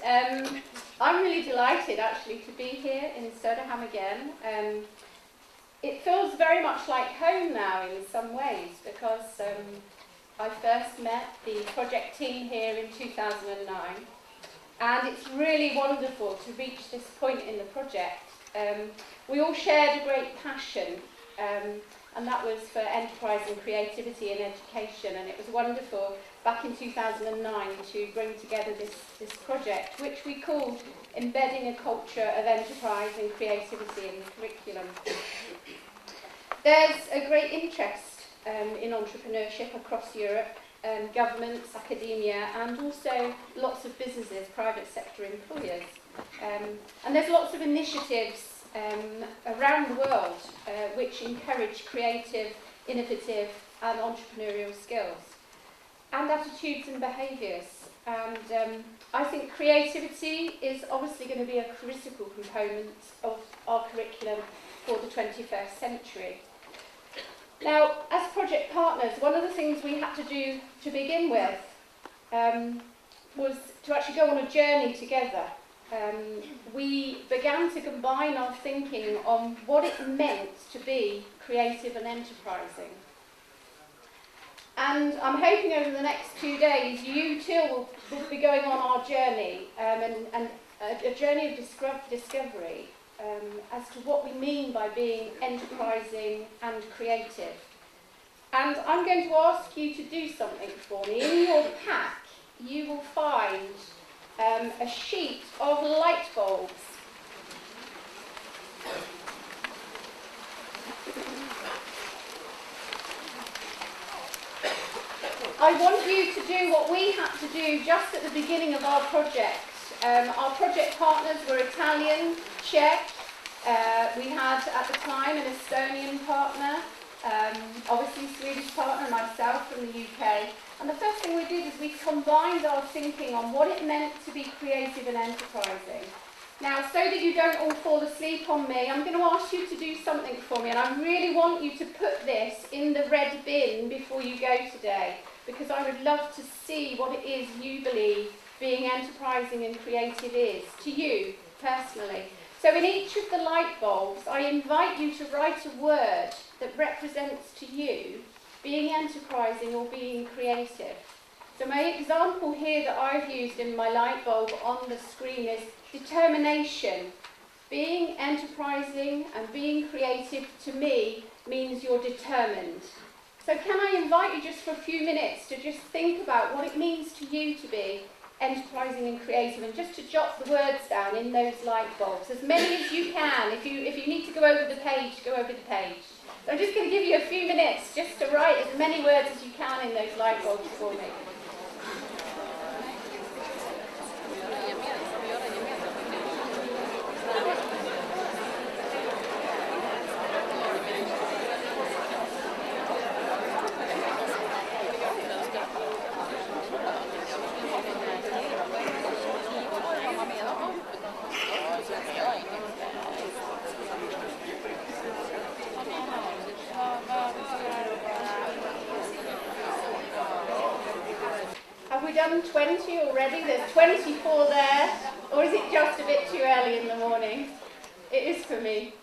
I'm really delighted actually to be here in Söderhamn again. It feels very much like home now in some ways because I first met the project team here in 2009, and it's really wonderful to reach this point in the project. We all shared a great passion, and that was for enterprise and creativity in education, and it was wonderful back in 2009 to bring together this project, which we called Embedding a Culture of Enterprise and Creativity in the Curriculum. There's a great interest in entrepreneurship across Europe, governments, academia, and also lots of businesses, private sector employers. And there's lots of initiatives around the world which encourage creative, innovative and entrepreneurial skills and attitudes and behaviours. And I think creativity is obviously going to be a critical component of our curriculum for the 21st century. Now, as project partners, one of the things we had to do to begin with was to actually go on a journey together. We began to combine our thinking on what it meant to be creative and enterprising. And I'm hoping over the next 2 days you too will be going on our journey, and a journey of discovery as to what we mean by being enterprising and creative. And I'm going to ask you to do something for me. In your pack you will find a sheet of light bulbs. I want you to do what we had to do just at the beginning of our project. Our project partners were Italian, Czech, we had at the time an Estonian partner, obviously Swedish partner, and myself from the UK. And the first thing we did is we combined our thinking on what it meant to be creative and enterprising. Now, so that you don't all fall asleep on me, I'm going to ask you to do something for me, and I really want you to put this in the red bin before you go today, because I would love to see what it is you believe being enterprising and creative is, to you personally. So in each of the light bulbs, I invite you to write a word that represents to you being enterprising or being creative. So my example here that I've used in my light bulb on the screen is determination. Being enterprising and being creative to me means you're determined. So can I invite you just for a few minutes to just think about what it means to you to be enterprising and creative, and just to jot the words down in those light bulbs, as many as you can. If you need to go over the page, go over the page. So I'm just going to give you a few minutes just to write as many words as you can in those light bulbs for me. Have we done 20 already? There's 24 there. Or is it just a bit too early in the morning? It is for me.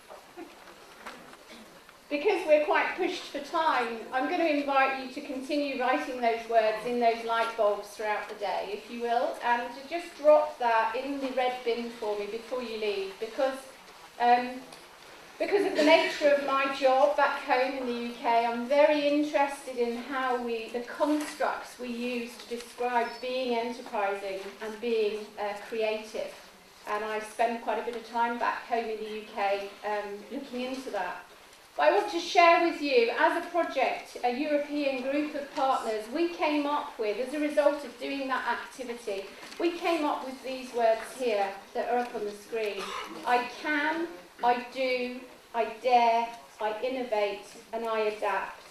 Because we're quite pushed for time, I'm going to invite you to continue writing those words in those light bulbs throughout the day, if you will, and to just drop that in the red bin for me before you leave, because of the nature of my job back home in the UK, I'm very interested in how the constructs we use to describe being enterprising and being creative. And I spend quite a bit of time back home in the UK looking into that. But I want to share with you, as a project, a European group of partners, we came up with, as a result of doing that activity, we came up with these words here that are up on the screen. I can, I do, I dare, I innovate, and I adapt.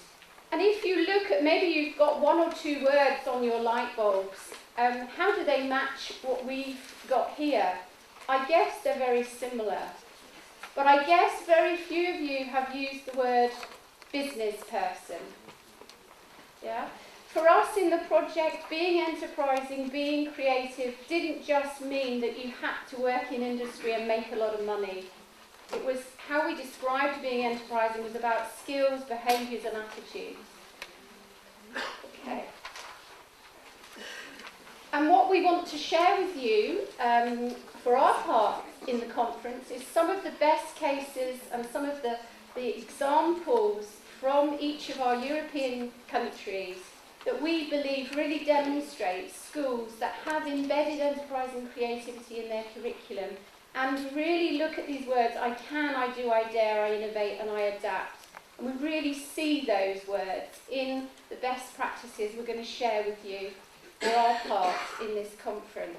And if you look at, maybe you've got one or two words on your light bulbs, how do they match what we've got here? I guess they're very similar. But I guess very few of you have used the word business person. Yeah? For us in the project, being enterprising, being creative didn't just mean that you had to work in industry and make a lot of money. It was how we described being enterprising was about skills, behaviours and attitudes. Okay. And what we want to share with you for our part in the conference is some of the best cases and some of the examples from each of our European countries that we believe really demonstrate schools that have embedded enterprise and creativity in their curriculum and really look at these words, I can, I do, I dare, I innovate and I adapt. And we really see those words in the best practices we're going to share with you for our part in this conference.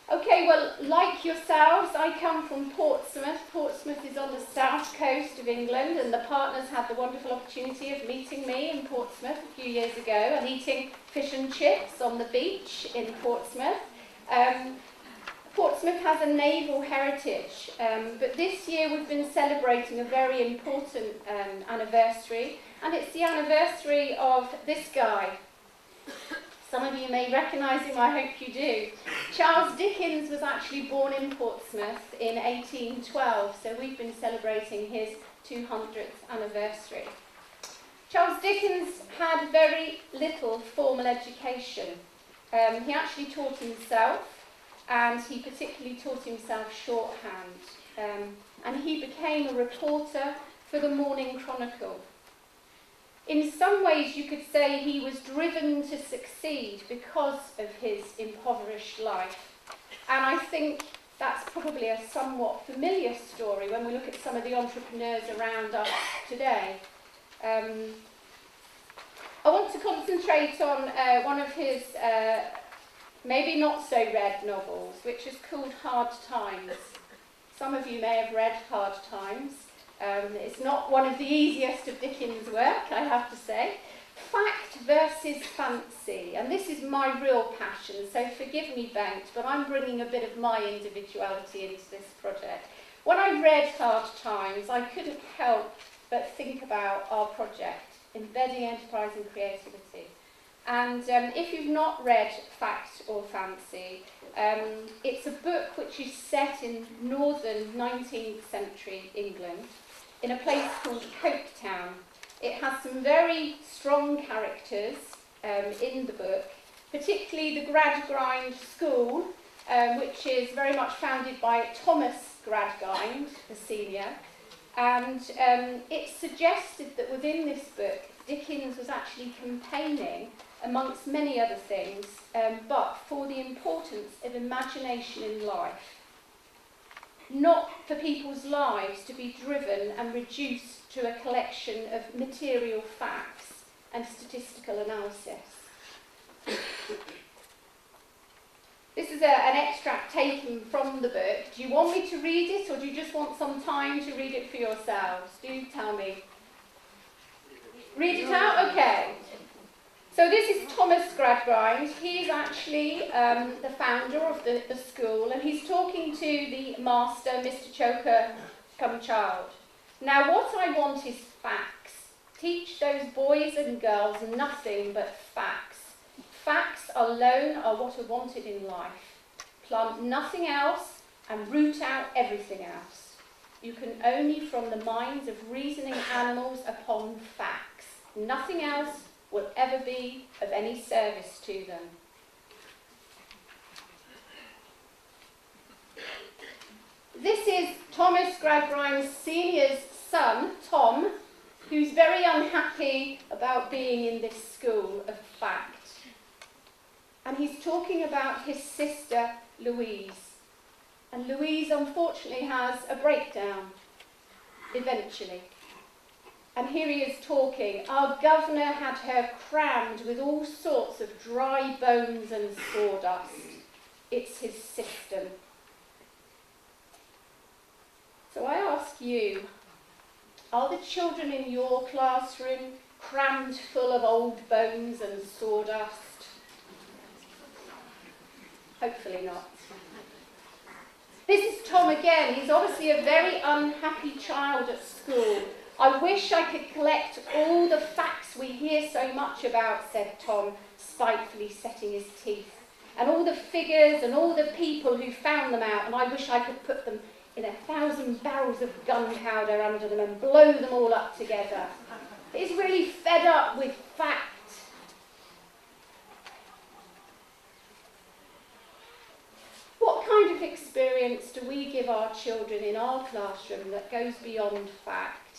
Okay, well, like yourselves, I come from Portsmouth. Portsmouth is on the south coast of England, and the partners had the wonderful opportunity of meeting me in Portsmouth a few years ago and eating fish and chips on the beach in Portsmouth. Portsmouth has a naval heritage, but this year we've been celebrating a very important anniversary, and it's the anniversary of this guy. Some of you may recognise him, I hope you do. Charles Dickens was actually born in Portsmouth in 1812, so we've been celebrating his 200th anniversary. Charles Dickens had very little formal education. He actually taught himself, and he particularly taught himself shorthand. And he became a reporter for the Morning Chronicle. In some ways, you could say he was driven to succeed because of his impoverished life. And I think that's probably a somewhat familiar story when we look at some of the entrepreneurs around us today. I want to concentrate on one of his maybe not so read novels, which is called Hard Times. Some of you may have read Hard Times. It's not one of the easiest of Dickens' work, I have to say. Fact versus fancy, and this is my real passion, so forgive me, Bengt, but I'm bringing a bit of my individuality into this project. When I read Hard Times, I couldn't help but think about our project, Embedding Enterprise and Creativity. And if you've not read Fact or Fancy, it's a book which is set in northern 19th century England, in a place called Coketown. It has some very strong characters in the book, particularly the Gradgrind School, which is very much founded by Thomas Gradgrind, the senior. And it suggested that within this book, Dickens was actually campaigning, amongst many other things, but for the importance of imagination in life. Not for people's lives to be driven and reduced to a collection of material facts and statistical analysis. This is an extract taken from the book. Do you want me to read it, or do you just want some time to read it for yourselves? Do tell me. Read it out? Okay. So this is Thomas Gradgrind. He's actually the founder of the school, and he's talking to the master, Mr. Choker Cumchild. Now, what I want is facts. Teach those boys and girls nothing but facts. Facts alone are what are wanted in life. Plant nothing else and root out everything else. You can only from the minds of reasoning animals upon facts. Nothing else will ever be of any service to them. This is Thomas Gradgrind's senior's son, Tom, who's very unhappy about being in this school of fact. And he's talking about his sister, Louise. And Louise, unfortunately, has a breakdown, eventually. And here he is talking. Our governor had her crammed with all sorts of dry bones and sawdust. It's his system. So I ask you, are the children in your classroom crammed full of old bones and sawdust? Hopefully not. This is Tom again. He's obviously a very unhappy child at school. I wish I could collect all the facts we hear so much about, said Tom, spitefully setting his teeth, and all the figures and all the people who found them out, and I wish I could put them in 1,000 barrels of gunpowder under them and blow them all up together. He's really fed up with fact. What kind of experience do we give our children in our classroom that goes beyond fact?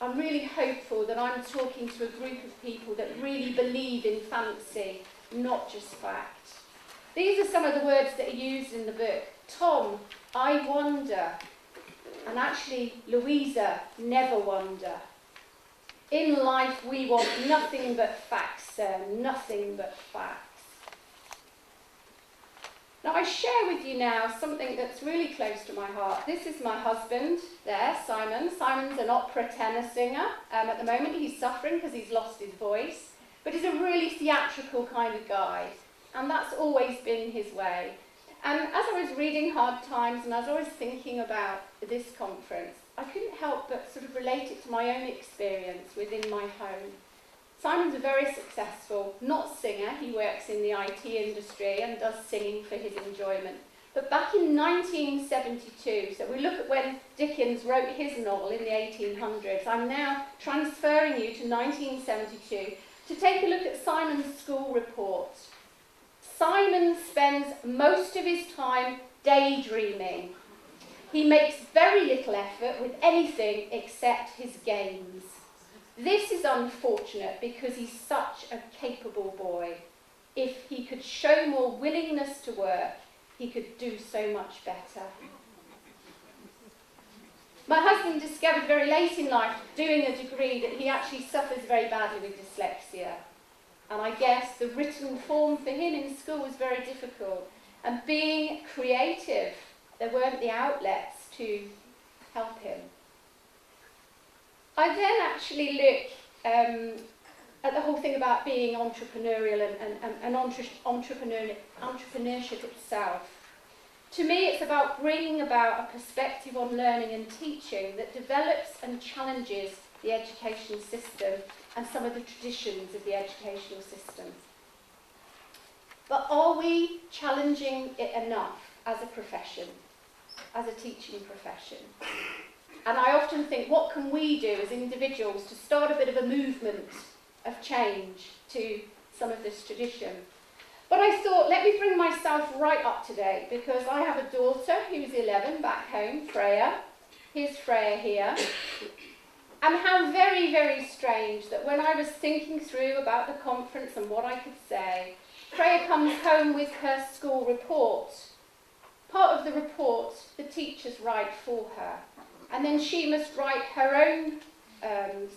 I'm really hopeful that I'm talking to a group of people that really believe in fancy, not just fact. These are some of the words that are used in the book. Tom, I wonder. And actually, Louisa, never wonder. In life, we want nothing but facts, sir, nothing but facts. Now, I share with you now something that's really close to my heart. This is my husband there, Simon. Simon's an opera tenor singer. At the moment, he's suffering because he's lost his voice. But he's a really theatrical kind of guy. And that's always been his way. And as I was reading Hard Times and as I was thinking about this conference, I couldn't help but sort of relate it to my own experience within my home. Simon's a very successful, not singer, he works in the IT industry and does singing for his enjoyment. But back in 1972, so we look at when Dickens wrote his novel in the 1800s, I'm now transferring you to 1972 to take a look at Simon's school report. Simon spends most of his time daydreaming. He makes very little effort with anything except his games. This is unfortunate because he's such a capable boy. If he could show more willingness to work, he could do so much better. My husband discovered very late in life, doing a degree, that he actually suffers very badly with dyslexia. And I guess the written form for him in school was very difficult. And being creative, there weren't the outlets to help him. I then actually look at the whole thing about being entrepreneurial and entrepreneurship itself. To me, it's about bringing about a perspective on learning and teaching that develops and challenges the education system and some of the traditions of the educational system. But are we challenging it enough as a profession, as a teaching profession? And I often think, what can we do as individuals to start a bit of a movement of change to some of this tradition? But I thought, let me bring myself right up to date, because I have a daughter who's 11 back home, Freya. Here's Freya here. And how very, very strange that when I was thinking through about the conference and what I could say, Freya comes home with her school report. Part of the report, the teachers write for her. And then she must write her own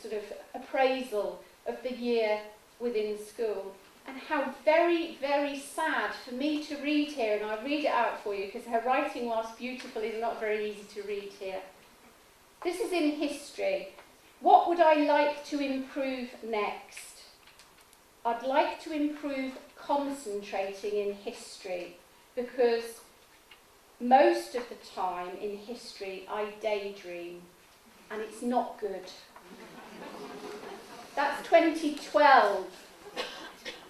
sort of appraisal of the year within school. And how very, very sad for me to read here, and I'll read it out for you because her writing, whilst beautiful, is not very easy to read here. This is in history. What would I like to improve next? I'd like to improve concentrating in history, because most of the time in history I daydream, and it's not good. That's 2012.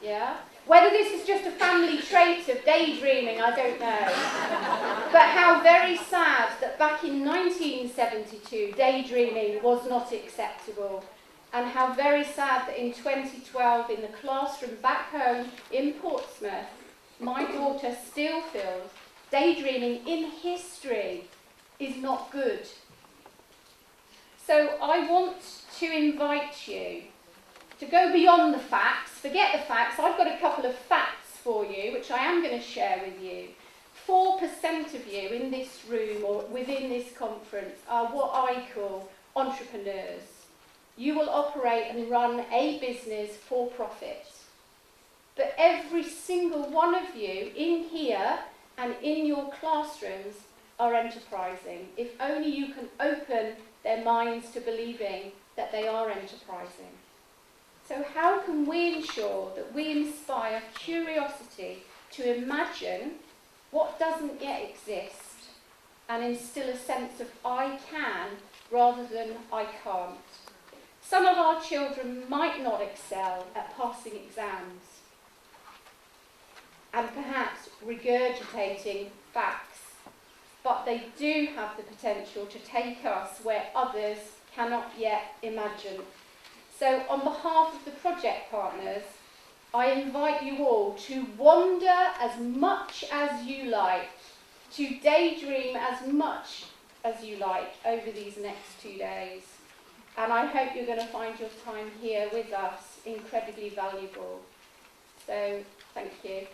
Yeah? Whether this is just a family trait of daydreaming, I don't know. But how very sad that back in 1972, daydreaming was not acceptable. And how very sad that in 2012, in the classroom back home in Portsmouth, my daughter still feels daydreaming in history is not good. So I want to invite you to go beyond the facts. Forget the facts. I've got a couple of facts for you, which I am going to share with you. 4% of you in this room or within this conference are what I call entrepreneurs. You will operate and run a business for profit. But every single one of you in here and in your classrooms are enterprising, if only you can open their minds to believing that they are enterprising. So how can we ensure that we inspire curiosity to imagine what doesn't yet exist and instill a sense of I can rather than I can't? Some of our children might not excel at passing exams and perhaps regurgitating facts, but they do have the potential to take us where others cannot yet imagine. So on behalf of the project partners, I invite you all to wander as much as you like, to daydream as much as you like over these next 2 days. And I hope you're going to find your time here with us incredibly valuable. So, thank you.